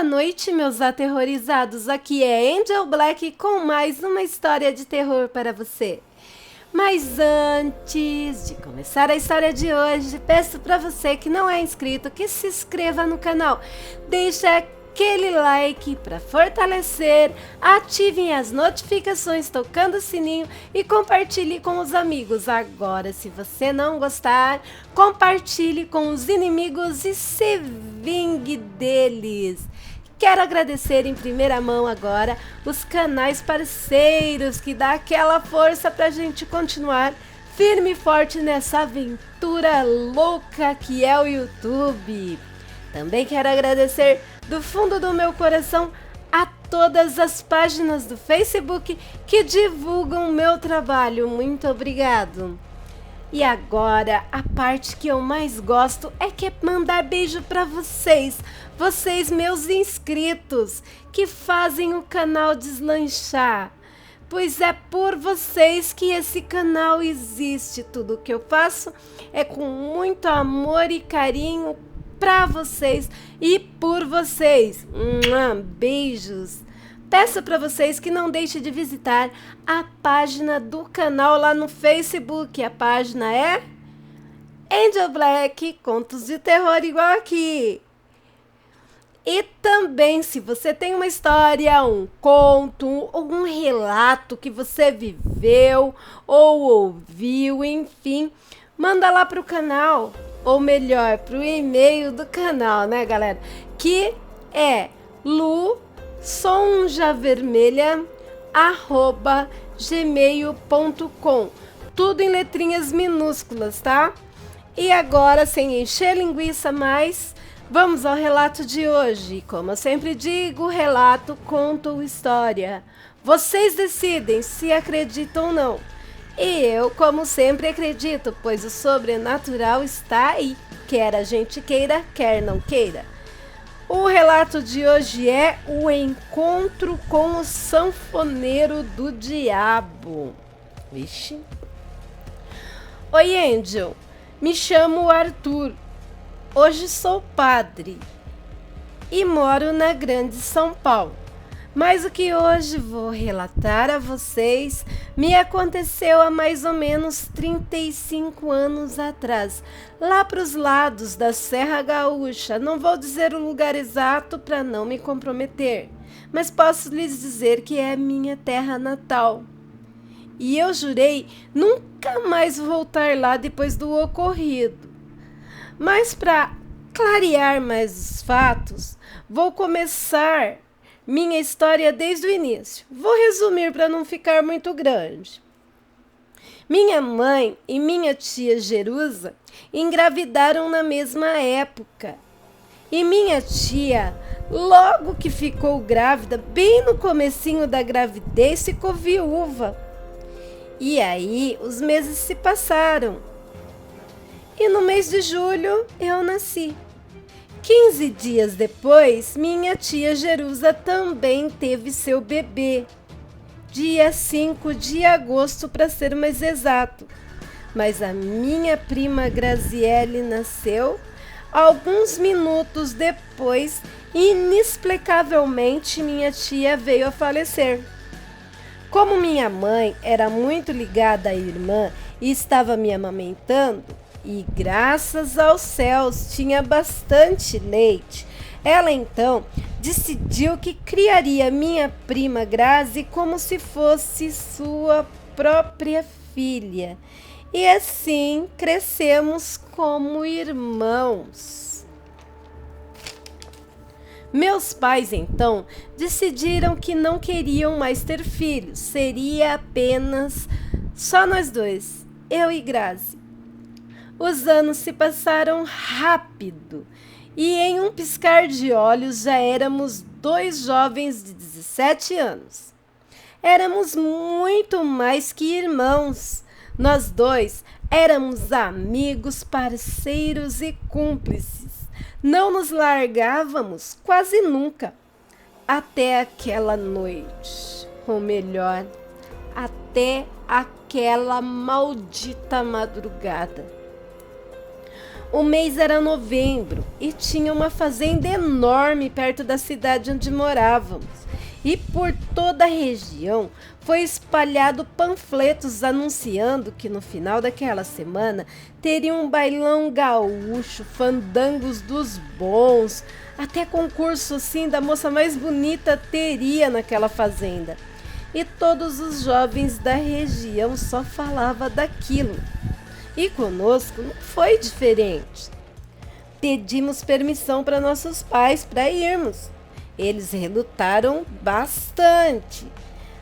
Boa noite, meus aterrorizados. Aqui é Angel Black com mais uma história de terror para você. Mas antes de começar a história de hoje, peço para você que não é inscrito que se inscreva no canal. Deixe aquele like para fortalecer, ativem as notificações tocando o sininho e compartilhe com os amigos. Agora, se você não gostar, compartilhe com os inimigos e se vingue deles. Quero agradecer em primeira mão agora os canais parceiros que dá aquela força pra gente continuar firme e forte nessa aventura louca que é o YouTube. Também quero agradecer do fundo do meu coração a todas as páginas do Facebook que divulgam o meu trabalho. Muito obrigado. E agora, a parte que eu mais gosto é mandar beijo para vocês, meus inscritos, que fazem o canal deslanchar. Pois é por vocês que esse canal existe. Tudo que eu faço é com muito amor e carinho para vocês e por vocês. Beijos! Peço para vocês que não deixem de visitar a página do canal lá no Facebook. A página é Angel Black, contos de terror igual aqui. E também, se você tem uma história, um conto, ou um relato que você viveu ou ouviu, enfim, manda lá pro canal, ou melhor, pro e-mail do canal, né, galera? Que é sonjavermelha@gmail.com. Tudo em letrinhas minúsculas, tá? E agora, sem encher linguiça mais, vamos ao relato de hoje. Como eu sempre digo, relato, conto ou história. Vocês decidem se acreditam ou não. E eu, como sempre, acredito, pois o sobrenatural está aí, quer a gente queira, quer não queira. O relato de hoje é o encontro com o sanfoneiro do diabo. Vixe. Oi, Angel. Me chamo Arthur. Hoje sou padre e moro na Grande São Paulo. Mas o que hoje vou relatar a vocês me aconteceu há mais ou menos 35 anos atrás, lá para os lados da Serra Gaúcha. Não vou dizer o lugar exato para não me comprometer, mas posso lhes dizer que é minha terra natal. E eu jurei nunca mais voltar lá depois do ocorrido. Mas para clarear mais os fatos, vou começar minha história desde o início. Vou resumir para não ficar muito grande. Minha mãe e minha tia Jerusa engravidaram na mesma época. E minha tia, logo que ficou grávida, bem no comecinho da gravidez, ficou viúva. E aí os meses se passaram. E no mês de julho eu nasci. 15 dias depois, minha tia Jerusa também teve seu bebê. Dia 5 de agosto, para ser mais exato. Mas a minha prima Graziele nasceu alguns minutos depois. Inexplicavelmente, minha tia veio a falecer. Como minha mãe era muito ligada à irmã e estava me amamentando, e graças aos céus tinha bastante leite, ela então decidiu que criaria minha prima Grazi como se fosse sua própria filha. E assim crescemos como irmãos. Meus pais então decidiram que não queriam mais ter filhos, seria apenas só nós dois, eu e Grazi. Os anos se passaram rápido e em um piscar de olhos já éramos dois jovens de 17 anos. Éramos muito mais que irmãos. Nós dois éramos amigos, parceiros e cúmplices. Não nos largávamos quase nunca. Até aquela noite, ou melhor, até aquela maldita madrugada. O mês era novembro e tinha uma fazenda enorme perto da cidade onde morávamos. E por toda a região foi espalhado panfletos anunciando que no final daquela semana teria um bailão gaúcho, fandangos dos bons, até concurso assim da moça mais bonita teria naquela fazenda. E todos os jovens da região só falavam daquilo. E conosco não foi diferente. Pedimos permissão para nossos pais para irmos. Eles relutaram bastante,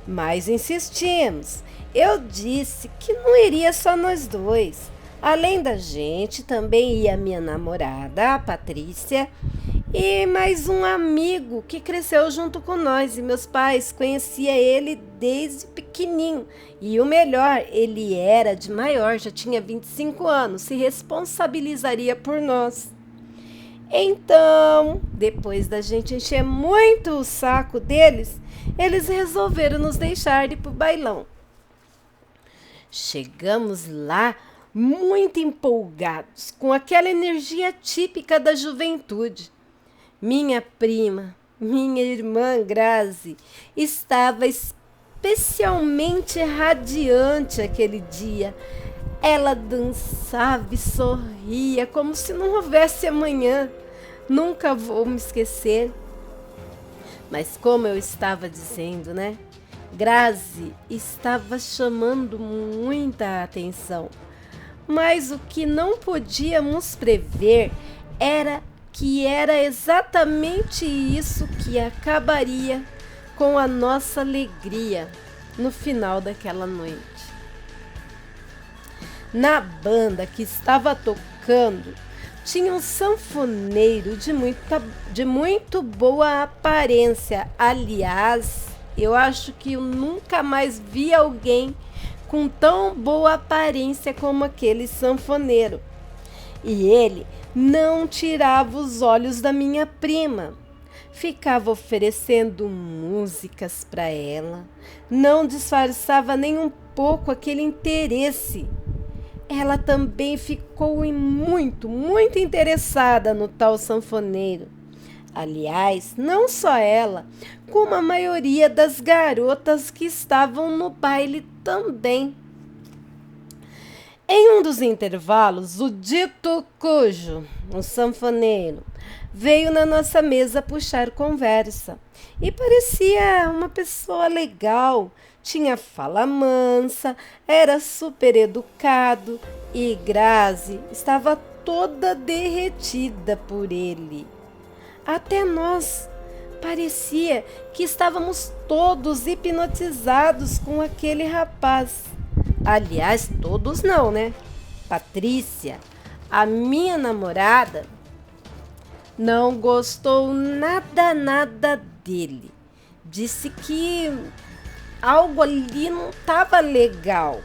mas insistimos. Eu disse que não iria só nós dois. Além da gente, também ia minha namorada, a Patrícia, e mais um amigo que cresceu junto com nós. E meus pais conheciam ele desde pequenininho. E o melhor, ele era de maior, já tinha 25 anos, se responsabilizaria por nós. Então, depois da gente encher muito o saco deles, eles resolveram nos deixar ir pro bailão. Chegamos lá muito empolgados, com aquela energia típica da juventude. Minha prima, minha irmã Grazi, estava especialmente radiante aquele dia. Ela dançava e sorria como se não houvesse amanhã. Nunca vou me esquecer. Mas como eu estava dizendo, né? Grazi estava chamando muita atenção. Mas o que não podíamos prever era que era exatamente isso que acabaria com a nossa alegria no final daquela noite. Na banda que estava tocando, tinha um sanfoneiro de muito boa aparência. Aliás, eu acho que eu nunca mais vi alguém com tão boa aparência como aquele sanfoneiro. E ele não tirava os olhos da minha prima. Ficava oferecendo músicas para ela. Não disfarçava nem um pouco aquele interesse. Ela também ficou muito interessada no tal sanfoneiro. Aliás, não só ela, como a maioria das garotas que estavam no baile também. Em um dos intervalos, o dito cujo, o sanfoneiro, veio na nossa mesa puxar conversa. E parecia uma pessoa legal, tinha fala mansa, era super educado e Grazi estava toda derretida por ele. Até nós parecia que estávamos todos hipnotizados com aquele rapaz. Aliás, todos não, né? Patrícia, a minha namorada, não gostou nada dele. Disse que algo ali não estava legal.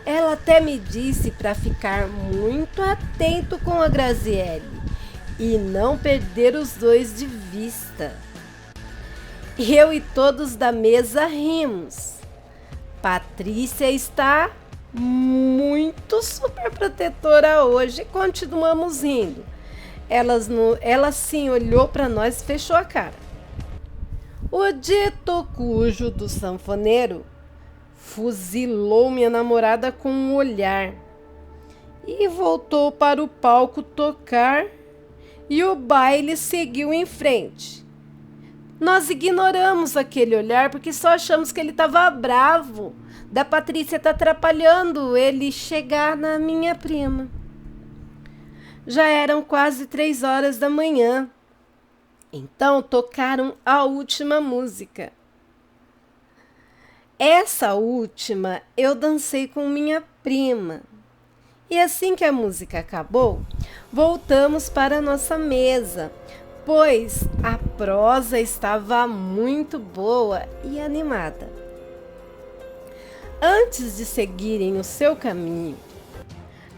Ela até me disse para ficar muito atento com a Graziele e não perder os dois de vista. Eu e todos da mesa rimos. Patrícia está muito super protetora hoje. Continuamos rindo. Ela sim olhou para nós e fechou a cara. O dito cujo do sanfoneiro fuzilou minha namorada com um olhar e voltou para o palco tocar e o baile seguiu em frente. Nós ignoramos aquele olhar porque só achamos que ele estava bravo da Patrícia estar atrapalhando ele chegar na minha prima. Já eram quase 3 horas da manhã. Então tocaram a última música. Essa última eu dancei com minha prima. E assim que a música acabou, voltamos para a nossa mesa, pois a prosa estava muito boa e animada. Antes de seguirem o seu caminho,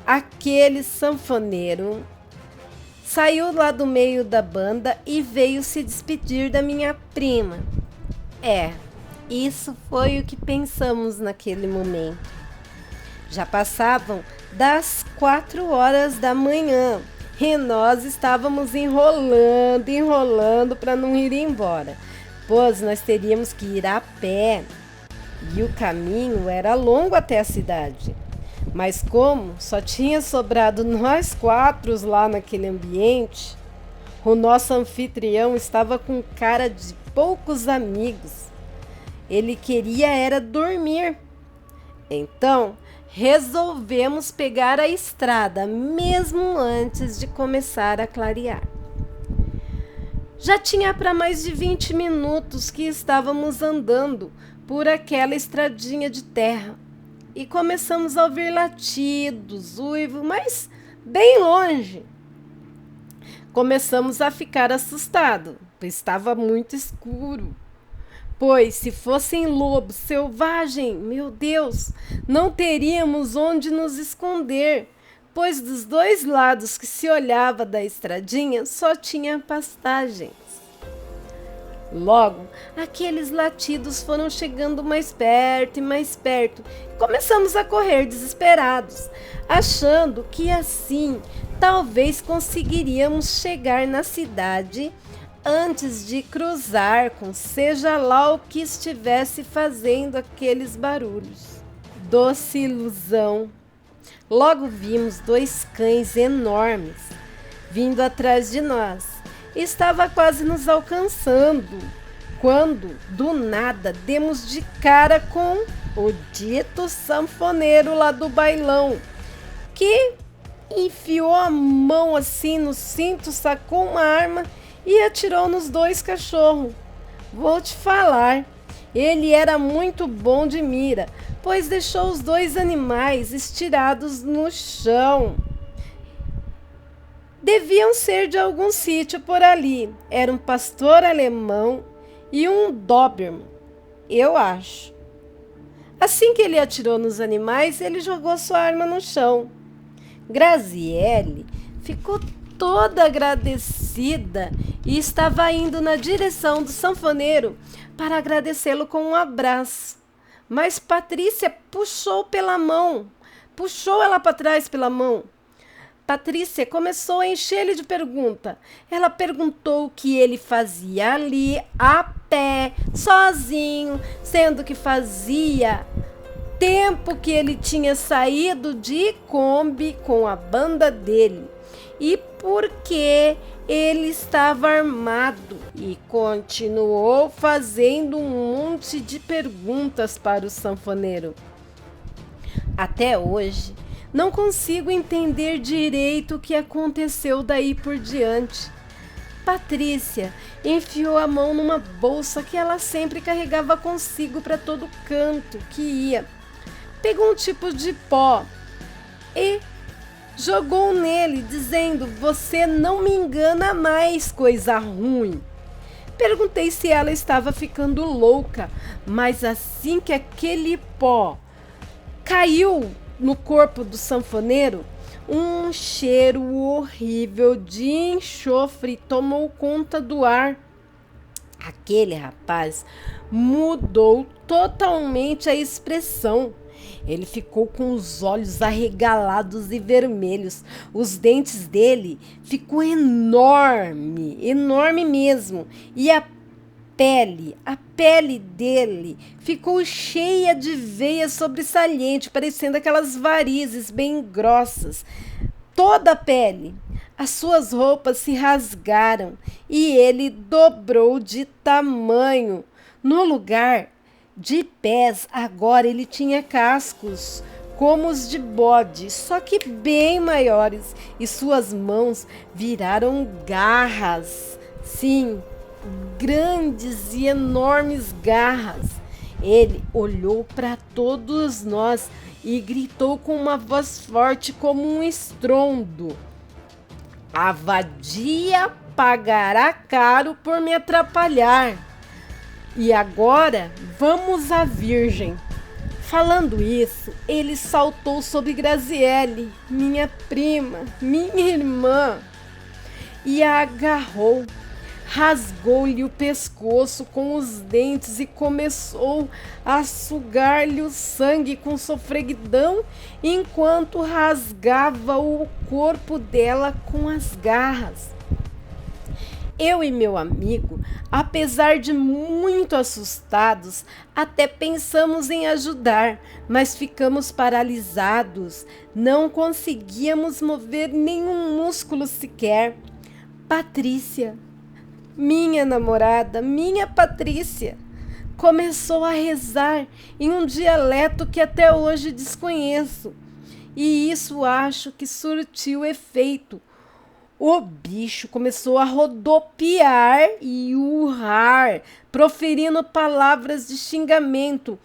aquele sanfoneiro saiu lá do meio da banda e veio se despedir da minha prima. Isso foi o que pensamos naquele momento. Já passavam das 4 horas da manhã e nós estávamos enrolando para não ir embora, pois nós teríamos que ir a pé e o caminho era longo até a cidade. Mas como só tinha sobrado nós 4 lá naquele ambiente, o nosso anfitrião estava com cara de poucos amigos. Ele queria era dormir. Então, resolvemos pegar a estrada mesmo antes de começar a clarear. Já tinha para mais de 20 minutos que estávamos andando por aquela estradinha de terra e começamos a ouvir latidos, uivo, mas bem longe. Começamos a ficar assustados, pois estava muito escuro. Pois se fossem lobos selvagens, meu Deus, não teríamos onde nos esconder, pois dos 2 lados que se olhava da estradinha só tinha pastagens. Logo, aqueles latidos foram chegando mais perto e mais perto. Começamos a correr desesperados, achando que assim talvez conseguiríamos chegar na cidade antes de cruzar com seja lá o que estivesse fazendo aqueles barulhos. Doce ilusão! Logo vimos 2 cães enormes vindo atrás de nós. Estava quase nos alcançando, quando, do nada, demos de cara com o dito sanfoneiro lá do bailão, que enfiou a mão assim no cinto, sacou uma arma e atirou nos 2 cachorros. Vou te falar, ele era muito bom de mira, pois deixou os 2 animais estirados no chão. Deviam ser de algum sítio por ali. Era um pastor alemão e um Doberman, eu acho. Assim que ele atirou nos animais, ele jogou sua arma no chão. Graziele ficou toda agradecida e estava indo na direção do sanfoneiro para agradecê-lo com um abraço. Mas Patrícia puxou ela para trás pela mão. Patrícia começou a encher-lhe de perguntas. Ela perguntou o que ele fazia ali, a pé, sozinho, sendo que fazia tempo que ele tinha saído de Kombi com a banda dele. E por que ele estava armado. E continuou fazendo um monte de perguntas para o sanfoneiro. Até hoje, não consigo entender direito o que aconteceu daí por diante. Patrícia enfiou a mão numa bolsa que ela sempre carregava consigo para todo canto que ia. Pegou um tipo de pó e jogou nele, dizendo: "Você não me engana mais, coisa ruim." Perguntei se ela estava ficando louca, mas assim que aquele pó caiu no corpo do sanfoneiro, um cheiro horrível de enxofre tomou conta do ar. Aquele rapaz mudou totalmente a expressão. Ele ficou com os olhos arregalados e vermelhos. Os dentes dele ficou enorme mesmo. E a pele dele ficou cheia de veias sobressalentes, parecendo aquelas varizes bem grossas. Toda a pele. As suas roupas se rasgaram e ele dobrou de tamanho. No lugar de pés, agora ele tinha cascos, como os de bode, só que bem maiores, e suas mãos viraram garras. Sim, grandes e enormes garras. Ele olhou para todos nós e gritou com uma voz forte como um estrondo: "A vadia pagará caro por me atrapalhar. E agora vamos à Virgem." Falando isso, ele saltou sobre Graziele, minha prima, minha irmã, e a agarrou. rasgou-lhe o pescoço com os dentes e começou a sugar-lhe o sangue com sofreguidão, enquanto rasgava o corpo dela com as garras. Eu e meu amigo, apesar de muito assustados, até pensamos em ajudar, mas ficamos paralisados. Não conseguíamos mover nenhum músculo sequer. Patrícia, minha namorada, minha Patrícia, começou a rezar em um dialeto que até hoje desconheço. E isso acho que surtiu efeito. O bicho começou a rodopiar e urrar, proferindo palavras de xingamento.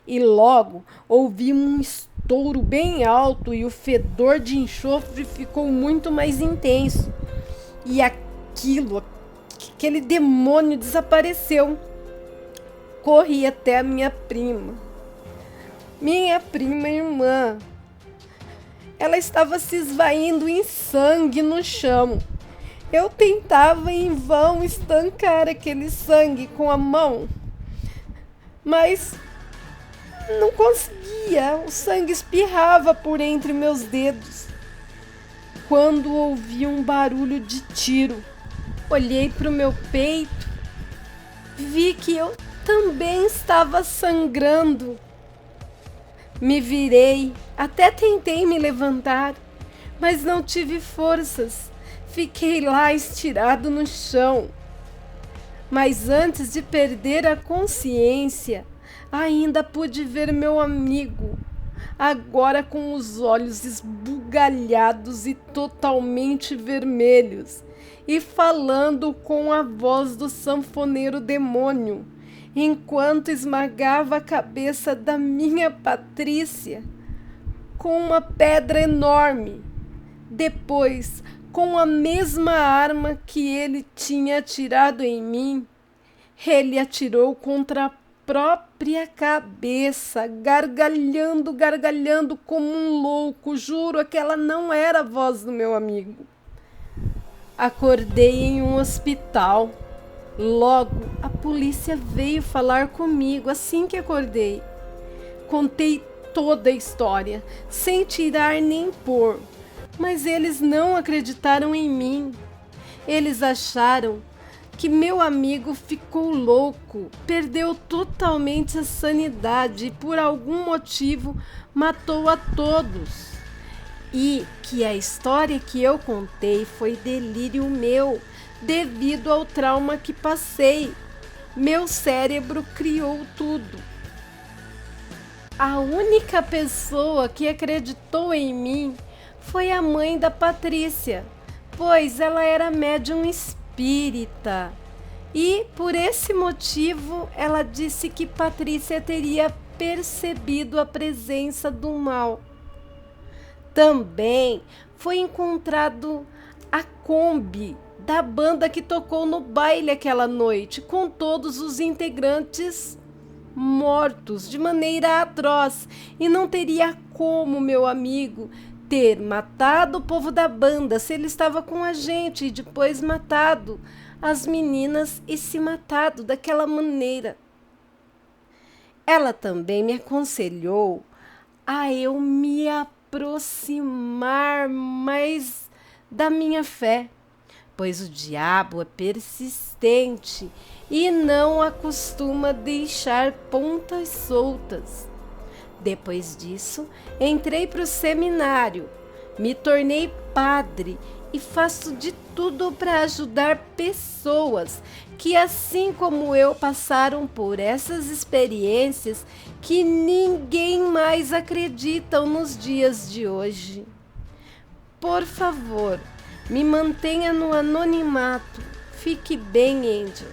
E logo ouvi um estouro bem alto e o fedor de enxofre ficou muito mais intenso. E aquele demônio desapareceu. Corri até a minha prima irmã. Ela estava se esvaindo em sangue no chão. Eu tentava em vão estancar aquele sangue com a mão, mas não conseguia. O sangue espirrava por entre meus dedos. Quando ouvi um barulho de tiro, olhei para o meu peito, vi que eu também estava sangrando. Me virei, até tentei me levantar, mas não tive forças. Fiquei lá estirado no chão. Mas antes de perder a consciência, ainda pude ver meu amigo, agora com os olhos esbugalhados e totalmente vermelhos, e falando com a voz do sanfoneiro demônio, enquanto esmagava a cabeça da minha Patrícia com uma pedra enorme. Depois, com a mesma arma que ele tinha atirado em mim, ele atirou contra a própria cabeça, gargalhando como um louco. Juro, aquela não era a voz do meu amigo. Acordei em um hospital. Logo, a polícia veio falar comigo assim que acordei. Contei toda a história, sem tirar nem pôr, mas eles não acreditaram em mim. Eles acharam que meu amigo ficou louco, perdeu totalmente a sanidade e por algum motivo matou a todos. E que a história que eu contei foi delírio meu, devido ao trauma que passei. Meu cérebro criou tudo. A única pessoa que acreditou em mim foi a mãe da Patrícia, pois ela era médium espírita. E por esse motivo ela disse que Patrícia teria percebido a presença do mal. Também foi encontrado a Kombi da banda que tocou no baile aquela noite, com todos os integrantes mortos de maneira atroz, e não teria como meu amigo ter matado o povo da banda se ele estava com a gente e depois matado as meninas e se matado daquela maneira. Ela também me aconselhou a eu me aproximar mais da minha fé, pois o diabo é persistente e não acostuma deixar pontas soltas. Depois disso, entrei para o seminário, me tornei padre e faço de tudo para ajudar pessoas que, assim como eu, passaram por essas experiências que ninguém mais acredita nos dias de hoje. Por favor, me mantenha no anonimato. Fique bem, Angel.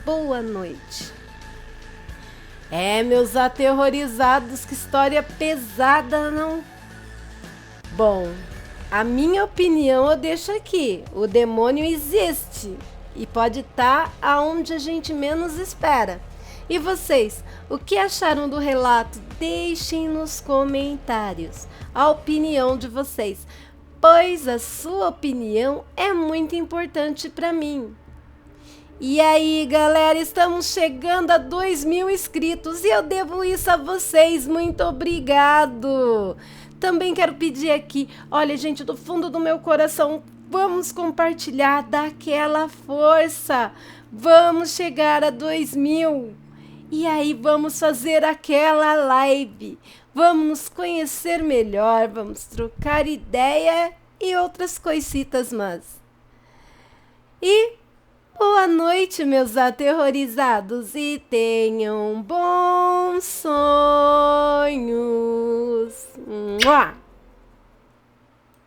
Boa noite. Meus aterrorizados, que história pesada, não? Bom, a minha opinião eu deixo aqui. O demônio existe e pode estar aonde a gente menos espera. E vocês, o que acharam do relato? Deixem nos comentários a opinião de vocês, pois a sua opinião é muito importante para mim. E aí, galera, estamos chegando a 2.000 inscritos e eu devo isso a vocês. Muito obrigado! Também quero pedir aqui, olha, gente, do fundo do meu coração, vamos compartilhar, dar aquela força. Vamos chegar a 2.000. E aí vamos fazer aquela live. Vamos nos conhecer melhor, vamos trocar ideia e outras coisitas mais. E boa noite, meus aterrorizados, e tenham bons sonhos. Mua!